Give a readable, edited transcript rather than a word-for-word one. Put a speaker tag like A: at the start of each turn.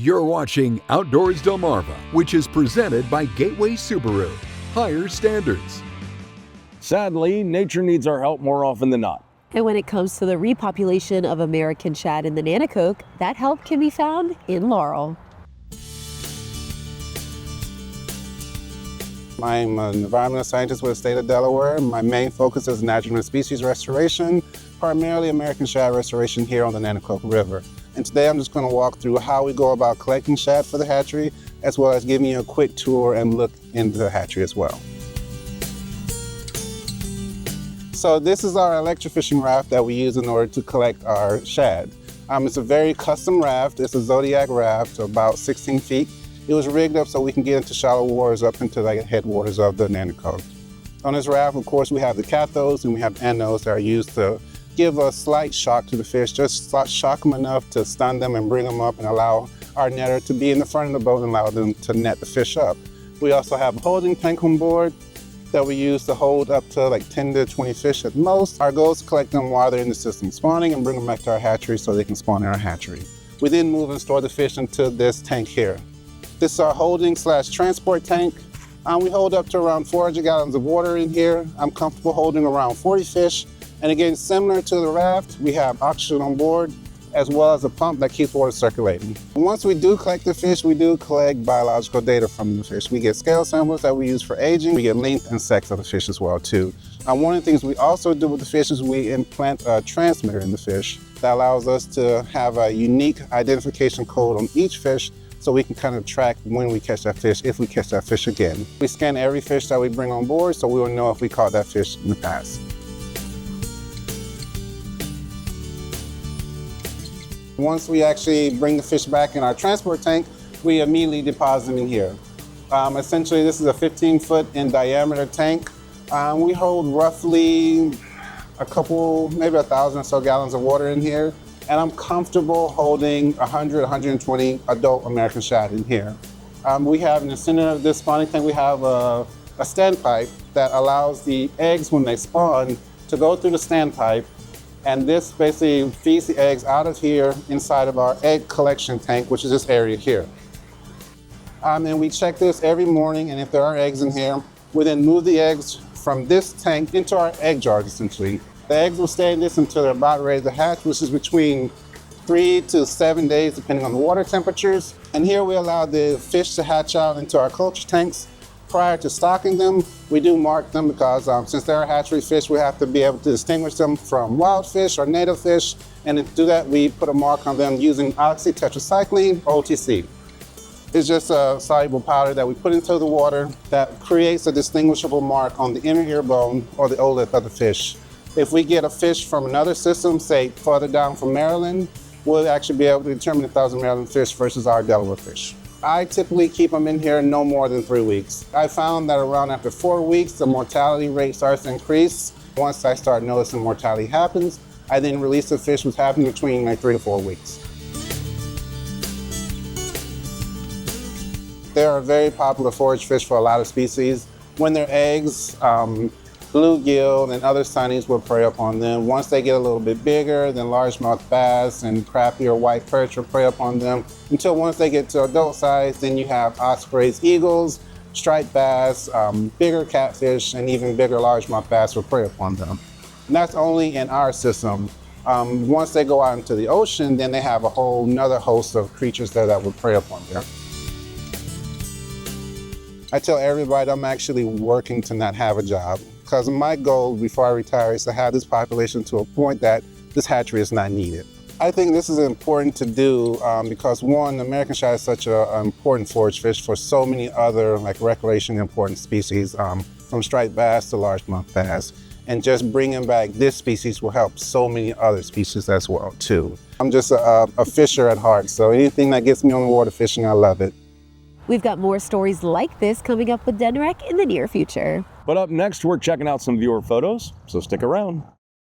A: You're watching Outdoors Delmarva, which is presented by Gateway Subaru. Higher standards.
B: Sadly, nature needs our help more often than not.
C: And when it comes to the repopulation of American shad in the Nanticoke, that help can be found in Laurel.
D: I'm an environmental scientist with the state of Delaware. My main focus is natural and species restoration, primarily American shad restoration here on the Nanticoke River. And today I'm just going to walk through how we go about collecting shad for the hatchery, as well as giving you a quick tour and look into the hatchery as well. So this is our electrofishing raft that we use in order to collect our shad. It's a very custom raft. It's a Zodiac raft, about 16 feet. It was rigged up so we can get into shallow waters up into the headwaters of the Nanticoke. On this raft, of course, we have the cathodes and we have anodes that are used to give a slight shock to the fish, just shock them enough to stun them and bring them up and allow our netter to be in the front of the boat and allow them to net the fish up. We also have a holding tank on board that we use to hold up to like 10 to 20 fish at most. Our goal is to collect them while they're in the system spawning and bring them back to our hatchery so they can spawn in our hatchery. We then move and store the fish into this tank here. This is our holding / transport tank. We hold up to around 400 gallons of water in here. I'm comfortable holding around 40 fish. And again, similar to the raft, we have oxygen on board, as well as a pump that keeps water circulating. Once we do collect the fish, we do collect biological data from the fish. We get scale samples that we use for aging. We get length and sex of the fish as well too. One of the things we also do with the fish is we implant a transmitter in the fish that allows us to have a unique identification code on each fish so we can kind of track when we catch that fish, if we catch that fish again. We scan every fish that we bring on board so we will know if we caught that fish in the past. Once we actually bring the fish back in our transport tank, we immediately deposit them in here. Essentially, this is a 15-foot in diameter tank. We hold roughly maybe 1,000 or so gallons of water in here. And I'm comfortable holding 100, 120 adult American shad in here. We have in the center of this spawning tank, we have a standpipe that allows the eggs when they spawn to go through the standpipe. And this basically feeds the eggs out of here inside of our egg collection tank, which is this area here. And we check this every morning, and if there are eggs in here, we then move the eggs from this tank into our egg jars, essentially. The eggs will stay in this until they're about ready to hatch, which is between 3 to 7 days, depending on the water temperatures. And here we allow the fish to hatch out into our culture tanks. Prior to stocking them, we do mark them because since they're hatchery fish, we have to be able to distinguish them from wild fish or native fish. And to do that, we put a mark on them using oxytetracycline, OTC. It's just a soluble powder that we put into the water that creates a distinguishable mark on the inner ear bone or the otolith of the fish. If we get a fish from another system, say further down from Maryland, we'll actually be able to determine if that was a Maryland fish versus our Delaware fish. I typically keep them in here no more than 3 weeks. I found that around after 4 weeks, the mortality rate starts to increase. Once I start noticing mortality happens, I then release the fish, which happens between like 3 to 4 weeks. They are a very popular forage fish for a lot of species. When they're eggs, bluegill and other sunnies will prey upon them. Once they get a little bit bigger, then largemouth bass and crappie or white perch will prey upon them. Until once they get to adult size, then you have ospreys, eagles, striped bass, bigger catfish, and even bigger largemouth bass will prey upon them. And that's only in our system. Once they go out into the ocean, then they have a whole nother host of creatures there that will prey upon them. I tell everybody I'm actually working to not have a job, because my goal before I retire is to have this population to a point that this hatchery is not needed. I think this is important to do because one, American shad is such an important forage fish for so many other like recreationally important species, from striped bass to largemouth bass. And just bringing back this species will help so many other species as well too. I'm just a fisher at heart, so anything that gets me on the water fishing, I love it.
C: We've got more stories like this coming up with Denrec in the near future.
B: But up next, we're checking out some viewer photos, so stick around.